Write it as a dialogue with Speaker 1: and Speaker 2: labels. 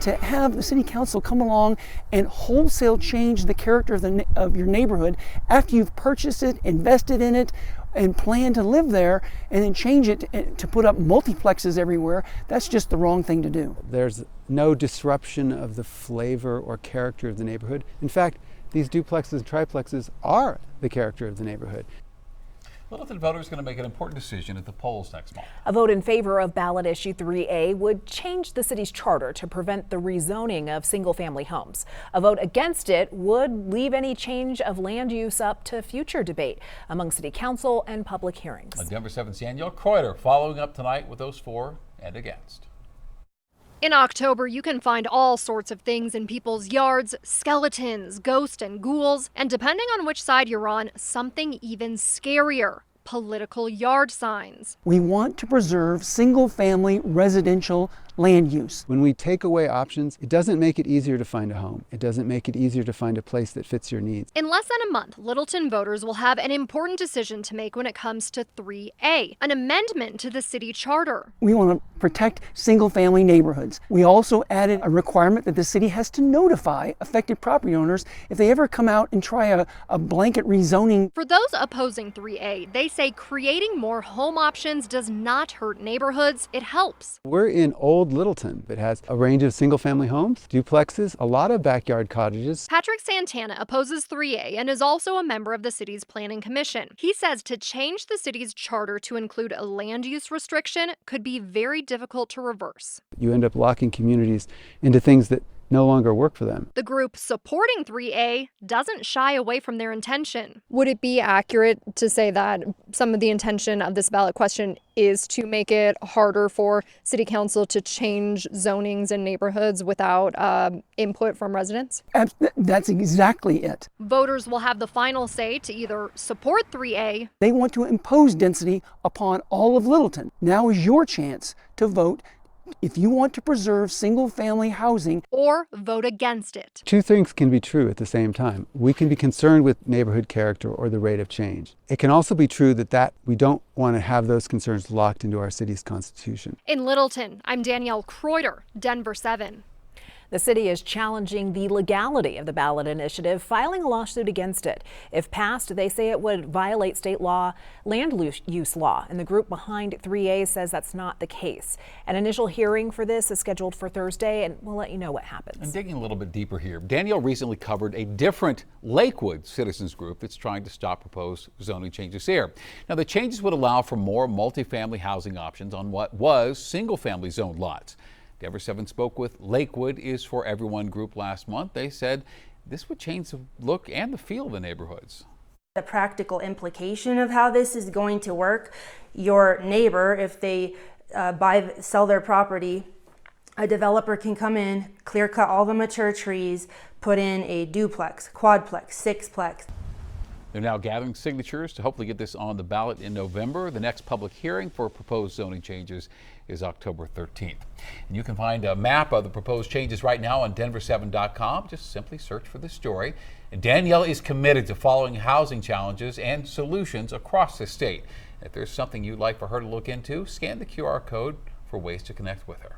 Speaker 1: to have the city council come along and wholesale change the character of your neighborhood after you've purchased it, invested in it, and plan to live there, and then change it to put up multiplexes everywhere, that's just the wrong thing to do.
Speaker 2: There's no disruption of the flavor or character of the neighborhood. In fact, these duplexes and triplexes are the character of the neighborhood.
Speaker 3: Littleton voters are going to make an important decision at the polls next month.
Speaker 4: A vote in favor of ballot issue 3A would change the city's charter to prevent the rezoning of single-family homes. A vote against it would leave any change of land use up to future debate among city council and public hearings.
Speaker 3: Denver 7's Danielle Kreuter following up tonight with those for and against.
Speaker 5: In October, you can find all sorts of things in people's yards: skeletons, ghosts, and ghouls, and depending on which side you're on, something even scarier: political yard signs.
Speaker 1: We want to preserve single-family residential land use.
Speaker 2: When we take away options, it doesn't make it easier to find a home. It doesn't make it easier to find a place that fits your needs.
Speaker 5: In less than a month, Littleton voters will have an important decision to make when it comes to 3A, an amendment to the city charter.
Speaker 1: We want to protect single-family neighborhoods. We also added a requirement that the city has to notify affected property owners if they ever come out and try a blanket rezoning.
Speaker 5: For those opposing 3A, they say creating more home options does not hurt neighborhoods, it helps.
Speaker 2: We're in old Littleton. It has a range of single-family homes, duplexes, a lot of backyard cottages.
Speaker 5: Patrick Santana opposes 3A and is also a member of the city's planning commission. He says to change the city's charter to include a land use restriction could be very difficult to reverse.
Speaker 2: You end up locking communities into things that no longer work for them.
Speaker 5: The group supporting 3A doesn't shy away from their intention.
Speaker 6: Would it be accurate to say that some of the intention of this ballot question is to make it harder for city council to change zonings in neighborhoods without input from residents?
Speaker 1: That's exactly it.
Speaker 5: Voters will have the final say to either support 3A.
Speaker 1: They want to impose density upon all of Littleton. Now is your chance to vote if you want to preserve single-family housing,
Speaker 5: or vote against it.
Speaker 2: Two things can be true at the same time. We can be concerned with neighborhood character or the rate of change. It can also be true that we don't want to have those concerns locked into our city's constitution.
Speaker 5: In Littleton, I'm Danielle Kreuter, Denver 7.
Speaker 4: The city is challenging the legality of the ballot initiative, filing a lawsuit against it. If passed, they say it would violate state law, land use law, and the group behind 3A says that's not the case. An initial hearing for this is scheduled for Thursday, and we'll let you know what happens.
Speaker 3: And digging a little bit deeper here, Danielle recently covered a different Lakewood citizens group that's trying to stop proposed zoning changes here. Now, the changes would allow for more multifamily housing options on what was single-family zoned lots. Denver 7 spoke with Lakewood Is For Everyone group last month. They said this would change the look and the feel of the neighborhoods.
Speaker 7: The practical implication of how this is going to work: your neighbor, if they sell their property, a developer can come in, clear cut all the mature trees, put in a duplex, quadplex, sixplex.
Speaker 3: They're now gathering signatures to hopefully get this on the ballot in November. The next public hearing for proposed zoning changes is October 13th. And you can find a map of the proposed changes right now on denver7.com. Just simply search for this story. And Danielle is committed to following housing challenges and solutions across the state. If there's something you'd like for her to look into, scan the QR code for ways to connect with her.